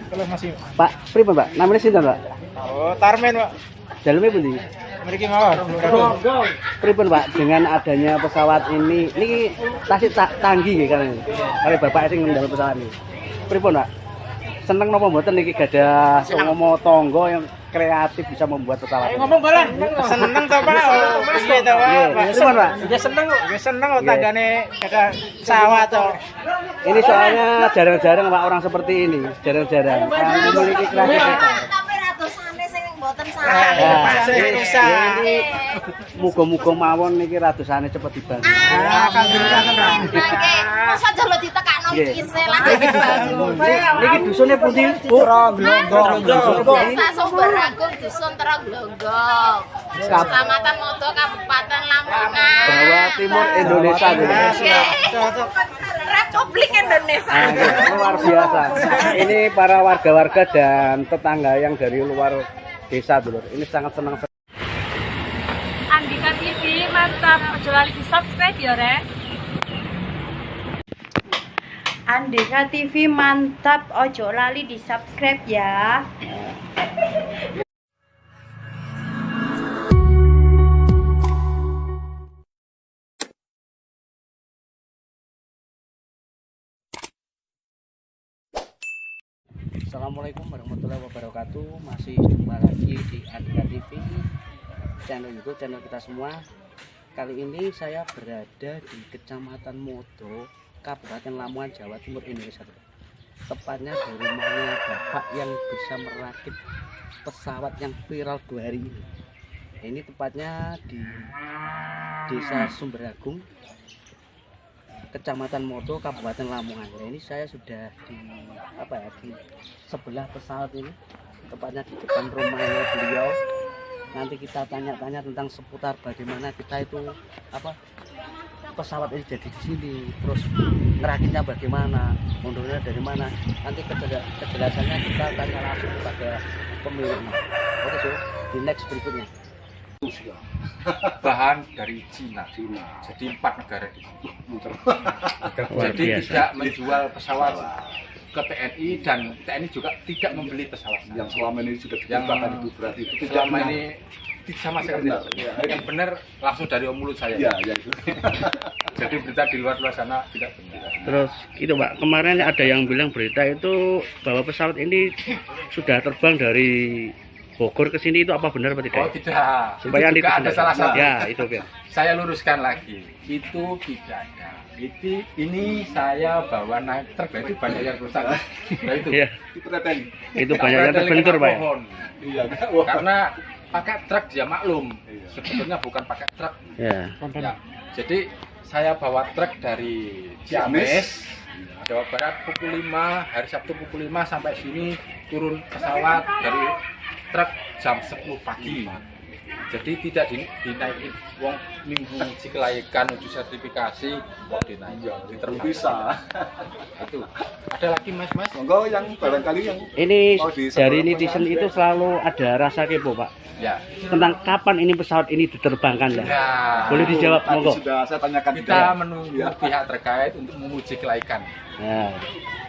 Kalau masih. Pak, pripun Pak? Namanya sinten Pak? Oh, Tarmen, Pak. Daleme pundi? Mriki mawon. Pripun Pak dengan adanya pesawat ini tasik tanggi nggih kan. Kali Bapak sing ndamel pesawat ini. Pripun Pak? Seneng napa mboten niki gadah ngomong tangga yang kreatif bisa membuat pesawat. Ngomong balan. Seneng to, Pak? Piye to, Pak? Pripun Pak? Ya seneng kok. Ya seneng kok tanggane ada pesawat to. Ini soalnya jarang-jarang Pak orang seperti ini, jarang-jarang yang memiliki kreativitas. Tapi ratusane sing mboten Ini muga-muga mawon niki ratusane cepet dibangun. Alhamdulillah. Masa jalo ditekakno iki lagi dibangun. Niki dusune pundi, Bu? Desa Sumber Agung dusun Troglogo. Kecamatan Modo Kabupaten Lamongan. Jawa Timur Indonesia. Republik Indonesia. Luar biasa. Ini para warga-warga dan tetangga yang dari luar desa dulu. Ini sangat senang. Andika TV mantap, ojo lali di subscribe ya Rek. Andika TV mantap, ojo lali di subscribe ya. Assalamualaikum warahmatullahi wabarakatuh. Masih jumpa lagi di Andika TV, channel YouTube channel kita semua. Kali ini saya berada di Kecamatan Modo, Kabupaten Lamongan, Jawa Timur, Indonesia. Tepatnya di rumahnya Bapak yang bisa merakit pesawat yang viral 2 hari ini. Ini tepatnya di Desa Sumber Agung, Kecamatan Modo, Kabupaten Lamongan. Nah, ini saya sudah di di sebelah pesawat ini, tepatnya di depan rumahnya beliau. Nanti kita tanya-tanya tentang seputar bagaimana kita itu pesawat ini jadi di sini, terus ngerakitnya bagaimana, mundurnya dari mana. Nanti kejelasannya kita tanya langsung kepada pemiliknya. Oke, so di next berikutnya. Bahan dari Cina. Jadi 4 negara di sini. Jadi tidak menjual pesawat ke TNI, dan TNI juga tidak membeli pesawat yang selama ini sudah dikembangkan itu berarti itu selama ini sama sekali yang benar langsung dari mulut saya. Ya, itu. Jadi berita di luar sana tidak benar. Terus itu Pak, kemarin ada yang bilang berita itu bahwa pesawat ini sudah terbang dari Bogor ke sini, itu apa benar atau tidak? Oh tidak. Supaya itu juga ada salah satu. Ya, itu Pak. Saya luruskan lagi. Itu tidak ada. Ini saya bawa naik truk, itu banyak yang rusak. Nah, itu. Ya. Itu banyak yang terbentur Pak. Iya. Karena pakai truk dia maklum. Sebetulnya bukan pakai truk. Ya. Ya. Jadi saya bawa truk dari Ciamis, Jawa Barat pukul 5, hari Sabtu pukul 5 sampai sini, turun pesawat dari truk jam 10 pagi. Jadi tidak dinaikin wong minggu uji kelaikan, uji sertifikasi, wong dinaikin Bisa. Itu. Ada lagi Mas? Monggo yang barangkali yang Ini mau di dari netizen itu selalu ada rasa kepo Pak. Ya. Tentang kapan ini pesawat ini diterbangkan ya? Ya. Boleh dijawab tadi monggo. sudah saya tanyakan Kita juga. menunggu pihak terkait untuk menguji kelaikan. Ya.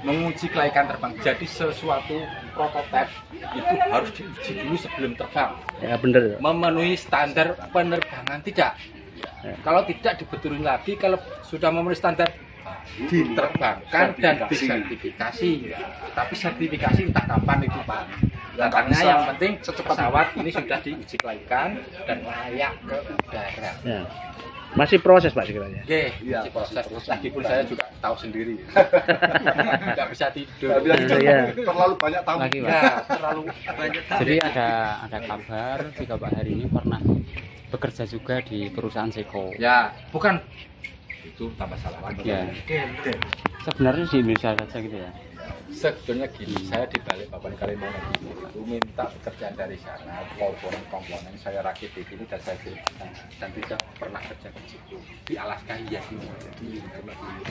Menguji kelaikan terbang. Jadi sesuatu prototipe itu harus diuji dulu sebelum terbang. Ya bener. Memenuhi standar penerbangan tidak. Ya. Kalau tidak dibetulin lagi, kalau sudah memenuhi standar diterbangkan dan disertifikasi. Tapi sertifikasi entah kapan itu Pak. Katanya yang penting pesawat ini sudah diuji kelaikan dan layak ke udara. Ya. Masih proses Pak sekiranya. Oke, Iya, proses. Lagipun saya juga tahu sendiri. Nggak bisa tidur. Nggak bisa tidur. Ya. Terlalu banyak tamu. Lagi Pak. Ya, terlalu banyak. Jadi ada kabar jika Pak hari ini pernah bekerja juga di perusahaan Seko. Ya, bukan itu tambah salah lagi. Ya. Sebenarnya di Indonesia saja gitu ya. Sebetulnya gini, saya di Balikpapan Kalimantan itu minta pekerjaan dari sana, komponen saya rakit di sini dan saya kirimkan, dan tidak pernah kerja di situ. Di Alaska iya di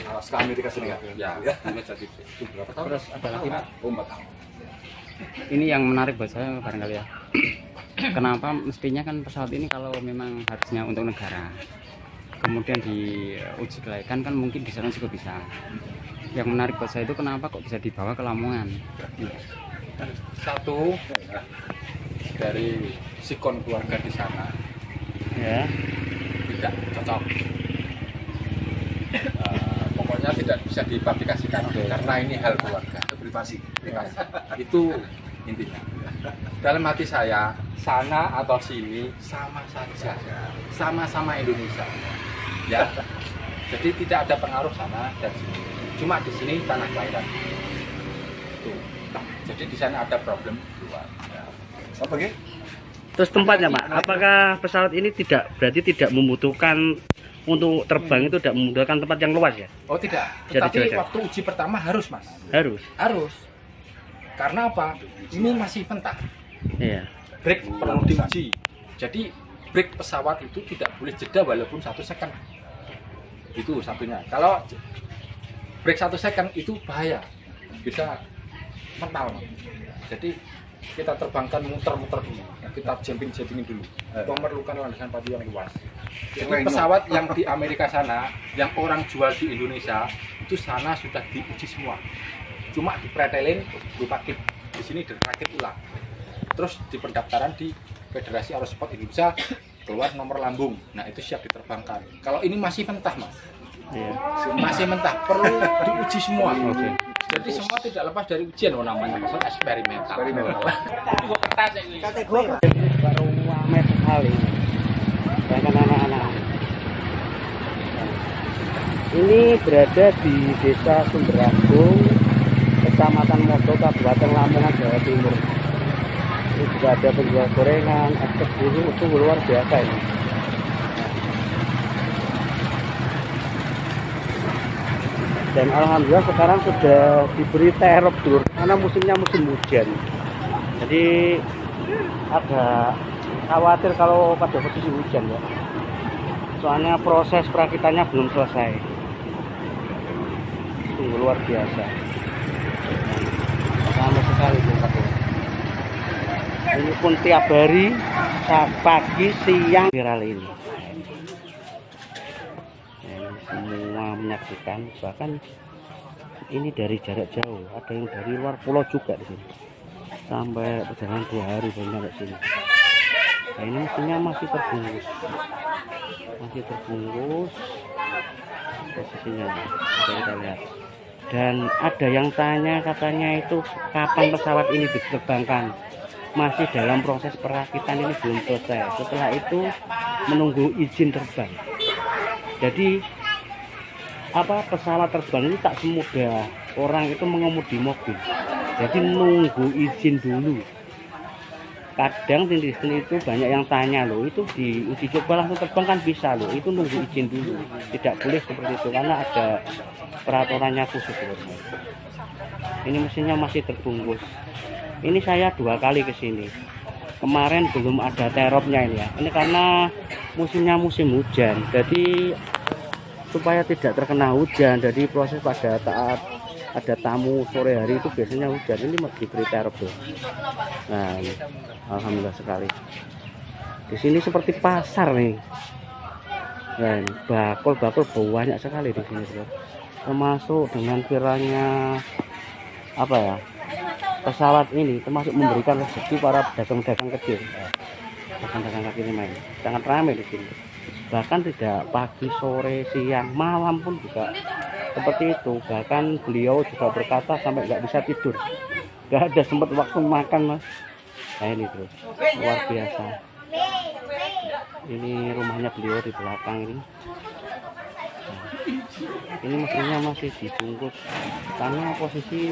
Alaska Amerika Serikat. Ya, jadi itu berapa tahun? Terus ada lagi Pak. 4 tahun. Ini yang menarik buat saya barangkali ya. Kenapa mestinya kan pesawat ini kalau memang harusnya untuk negara, kemudian diuji kelaikan kan mungkin di sana juga bisa. Yang menarik buat saya itu kenapa kok bisa dibawa ke Lamongan? Satu, dari sikon keluarga di sana Ya. tidak cocok. Pokoknya tidak bisa dipublikasikan karena ini hal keluarga, privasi. Itu intinya. Dalam hati saya, sana atau sini sama saja, sama-sama Indonesia. Ya, jadi tidak ada pengaruh sana dan sini. Cuma di sini tanah kelahiran. Tuh. Jadi di sana ada problem luar. Ya. Apa lagi? Terus tempatnya Pak, apakah pesawat ini berarti tidak membutuhkan untuk terbang itu tidak membutuhkan tempat yang luas ya? Oh tidak, Jadi tetapi cuaca. waktu uji pertama harus Mas. Harus. Karena apa? Ini masih mentah. Iya. Brake perlu diuji. Jadi brake pesawat itu tidak boleh jeda walaupun 1 second. Itu satunya. Kalau brake 1 second itu bahaya, bisa mental. Jadi kita terbangkan muter-muter dulu, kita jumping-jumpingin dulu. Memerlukan landasan padu yang luas. Jadi pesawat yang di Amerika sana, yang orang jual di Indonesia, itu sana sudah diuji semua. Cuma dipretelin berupa kit. Di sini dirakit ulang. Terus di pendaftaran di Federasi Aerosport Indonesia keluar nomor lambung. Nah itu siap diterbangkan. Kalau ini masih mentah Mas. Iya. Masih mentah, perlu diuji semua. Oke. Jadi semua tidak lepas dari ujian, namanya pesawat eksperimental. Baru ramai sekali. Bahkan anak-anak. Ini berada di Desa Sumberagung, Kecamatan Modo, Kabupaten Lamongan, Jawa Timur. Ini juga ada penjual gorengan, es teh bulu, itu luar biasa ini. Dan alhamdulillah sekarang sudah diberi terop dulu karena musimnya musim hujan. Jadi agak khawatir kalau pada posisi hujan ya. Soalnya proses perakitannya belum selesai. Sungguh luar biasa. Lama sekali tempatnya. Ini pun tiap hari pagi, siang viral ini. Semua menyaksikan, bahkan ini dari jarak jauh, ada yang dari luar pulau juga di sini. Sampai perjalanan 2 hari baru sampai sini. Nah, ini mesinnya masih terbungkus, posisinya bisa kita lihat. Dan ada yang tanya katanya itu kapan pesawat ini diterbangkan. Masih dalam proses perakitan, ini belum selesai. Setelah itu menunggu izin terbang. Jadi pesawat terbang ini tak semudah orang itu mengemudi mobil. Jadi nunggu izin dulu. Kadang di sini itu banyak yang tanya loh, itu di uji coba langsung terbang kan bisa loh, itu nunggu izin dulu. Tidak boleh seperti itu karena ada peraturannya khusus. Ini mesinnya masih terbungkus. Ini saya 2 kali ke sini. Kemarin belum ada teropnya ini ya. Ini karena musimnya musim hujan. Jadi supaya tidak terkena hujan, jadi proses pada saat ada tamu sore hari itu biasanya hujan, ini diberi terop tuh. Nah, ini. Alhamdulillah sekali. Di sini seperti pasar nih. Nah, ini bakul-bakul banyak sekali di sini, bro. Termasuk dengan viralnya pesawat ini, termasuk memberikan rezeki para dagang-dagang kecil. Dagang-dagang kaki lima ini sangat ramai di sini. Bahkan tidak pagi, sore, siang, malam pun juga seperti itu. Bahkan beliau juga berkata sampai nggak bisa tidur, nggak ada sempat waktu makan Mas. Nah ini terus luar biasa. Ini rumahnya beliau di belakang ini. Ini mesinnya masih dibungkus karena posisi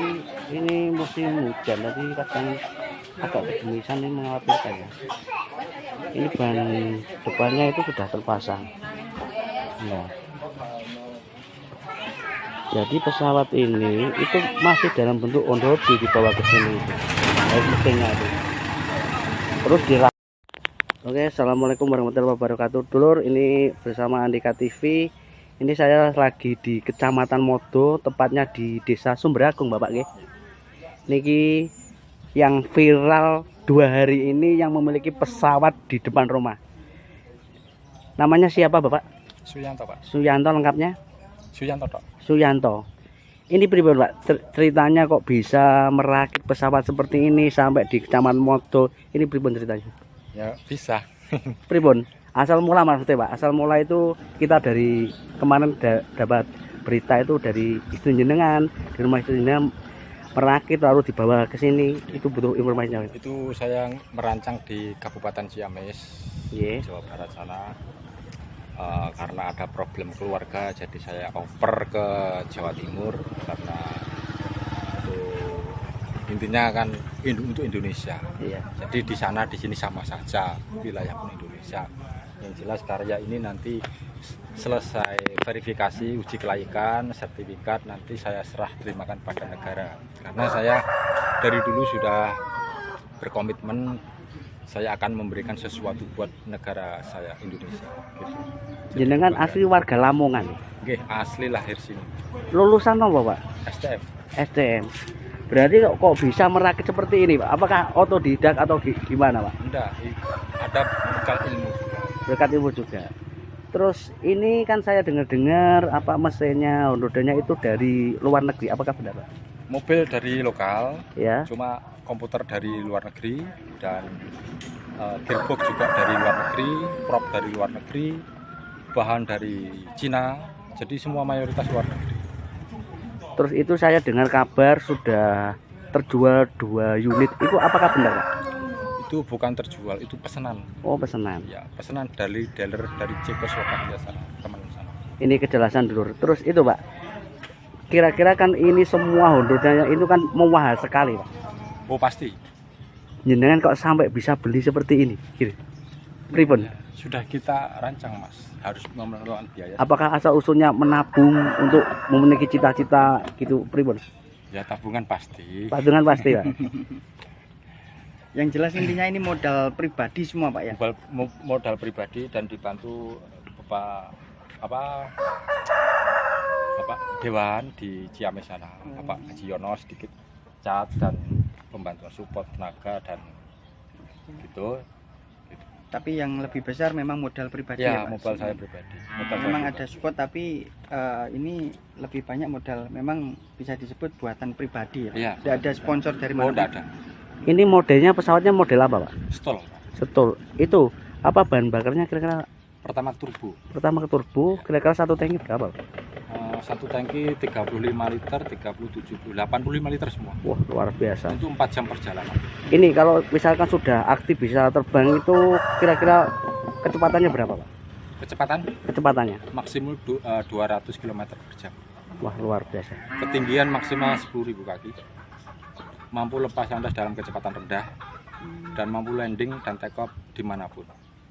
ini musim hujan, tadi kadang agak kegemisan, ini mengkhawatirkan ya. Ini ban depannya itu sudah terpasang. Nah, jadi pesawat ini itu masih dalam bentuk on-road dibawa ke sini. Mesinnya itu terus Oke, assalamualaikum warahmatullahi wabarakatuh. Dulur, ini bersama Andika TV. Ini saya lagi di Kecamatan Modo, tepatnya di Desa Sumberagung, Bapak nggih. Niki yang viral 2 hari ini yang memiliki pesawat di depan rumah. Namanya siapa, Bapak? Suyanto, Pak. Suyanto lengkapnya? Suyanto, Pak. Suyanto. Ini pribadi Pak, ceritanya kok bisa merakit pesawat seperti ini sampai di Kecamatan Modo. Ini pribadi ceritanya. Ya bisa. Pribon, asal mula maksudnya Pak, asal mula itu kita dari kemarin dapat berita itu dari istri jenengan, di rumah istri jenengan merakit lalu dibawa ke sini. Itu butuh informasinya. Itu saya merancang di Kabupaten Ciamis, Jawa Barat sana. Karena ada problem keluarga, jadi saya oper ke Jawa Timur karena itu intinya kan untuk Indonesia. Iya. Jadi di sana di sini sama saja, wilayah pun Indonesia. Yang jelas karya ini nanti selesai verifikasi, uji kelaikan, sertifikat, nanti saya serah terimakan pada negara. Karena saya dari dulu sudah berkomitmen saya akan memberikan sesuatu buat negara saya Indonesia. Gitu. Jenengan asli warga Lamongan. Oke, asli lahir sini. Lulusan apa Pak? STM. STM. Berarti kok bisa merakit seperti ini Pak? Apakah otodidak atau gimana Pak? Enggak, ada bekal ilmu. Berkat ilmu juga. Terus ini kan saya dengar-dengar apa mesinnya, rodanya itu dari luar negeri. Apakah benar Pak? Mobil dari lokal, Ya. cuma komputer dari luar negeri dan gearbox juga dari luar negeri, prop dari luar negeri, bahan dari Cina, jadi semua mayoritas luar negeri. Terus itu saya dengar kabar sudah terjual 2 unit. Itu apakah benar Pak? Itu bukan terjual, itu pesanan. Oh pesanan. Ya, pesanan dari dealer dari Cekoslovakia sana, teman sana. Ini kejelasan dulu. Terus itu Pak, kira-kira kan ini semua Hondanya itu kan mewah sekali Pak. Oh pasti. Jenengan kok sampai bisa beli seperti ini? Gitu. Pripun? Ya, sudah kita rancang Mas, harus mengeluarkan biaya. Apakah asal usulnya menabung untuk memiliki cita-cita gitu pripun? Ya tabungan pasti. Patungan pasti Pak. Yang jelas intinya ini modal pribadi semua Pak ya. Modal pribadi dan dibantu Bapak Dewan di Ciamis sana, Bapak Haji Yono sedikit cat dan pembantuan support tenaga dan gitu. Tapi yang lebih besar memang modal pribadi Ya, ya Pak. modal saya pribadi. Modal Memang saya ada support tapi ini lebih banyak modal memang bisa disebut buatan pribadi ya. Iya. Tidak ada sponsor dari Oh, mana. enggak ada. Ini modelnya pesawatnya model apa Pak? Stol. Setul. Itu apa bahan bakarnya kira-kira? Pertama turbo. Pertama ke turbo, kira-kira satu tangki berapa Pak? Satu tangki 35 liter, 30, 70, 85 liter semua. Wah luar biasa. Itu 4 jam perjalanan. Ini kalau misalkan sudah aktif bisa terbang itu kira-kira kecepatannya berapa Pak? Kecepatannya Maksimum 200 km per jam. wah luar biasa. Ketinggian maksimal 10.000 kaki. Mampu lepas landas dalam kecepatan rendah dan mampu landing dan take off dimanapun.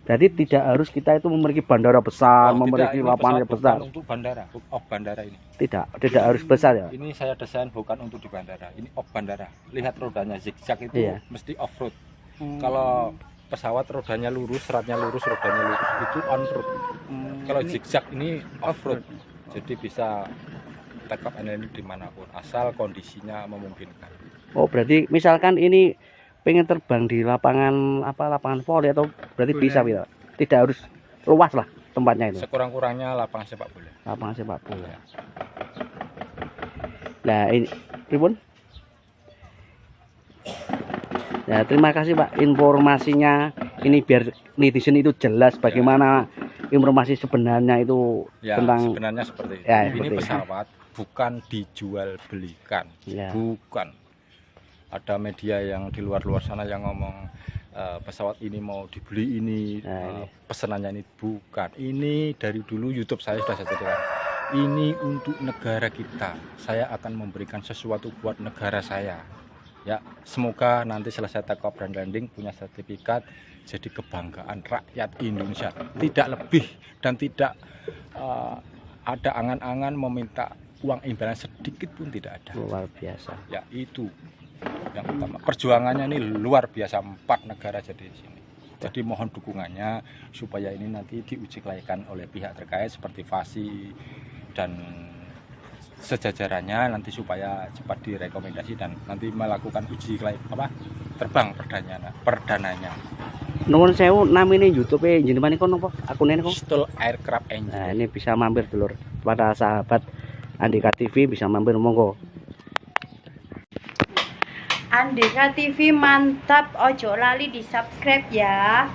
Jadi tidak harus kita itu memiliki bandara besar, memiliki ini lapangan pesawat besar. bukan untuk bandara, off bandara ini. Tidak harus besar ya. Ini saya desain bukan untuk di bandara, ini off bandara. Lihat rodanya zigzag itu Iya. mesti off road. Kalau pesawat rodanya lurus, seratnya lurus, rodanya lurus itu on road. Kalau zigzag ini off road, jadi bisa take off and landing dimanapun asal kondisinya memungkinkan. Oh berarti misalkan ini pengen terbang di lapangan lapangan voli atau berarti Boleh. bisa Pak? Tidak harus luas lah tempatnya itu. Sekurang-kurangnya lapangan sepak bola. Lapangan sepak bola. Nah ini pripun? Ya terima kasih Pak informasinya. Ini biar netizen itu jelas bagaimana informasi sebenarnya itu Ya, tentang sebenarnya seperti itu. Ya, Ini seperti itu. pesawat bukan dijual belikan, Ya. bukan. Ada media yang di luar sana yang ngomong pesawat ini mau dibeli ini, Nah, ini. pesanannya ini bukan. Ini dari dulu YouTube saya sudah saya ceritakan. Ini untuk negara kita. Saya akan memberikan sesuatu buat negara saya. Ya, semoga nanti selesai take off dan landing punya sertifikat jadi kebanggaan rakyat Indonesia. Tidak lebih dan tidak ada angan-angan meminta uang imbalan sedikit pun tidak ada. luar biasa. Ya itu yang utama. Perjuangannya ini luar biasa, 4 negara jadi di sini. Jadi mohon dukungannya supaya ini nanti diuji kelayakan oleh pihak terkait seperti FASI dan sejajarannya nanti supaya cepat direkomendasi dan nanti melakukan uji terbang perdananya. Nuwun sewu namine YouTube-e jenengan niku napa? Akune niku. Stol Aircraft Engine. Nah, ini bisa mampir dulur pada sahabat Andika TV bisa mampir, monggo. Andika TV mantap, ojo lali di subscribe ya.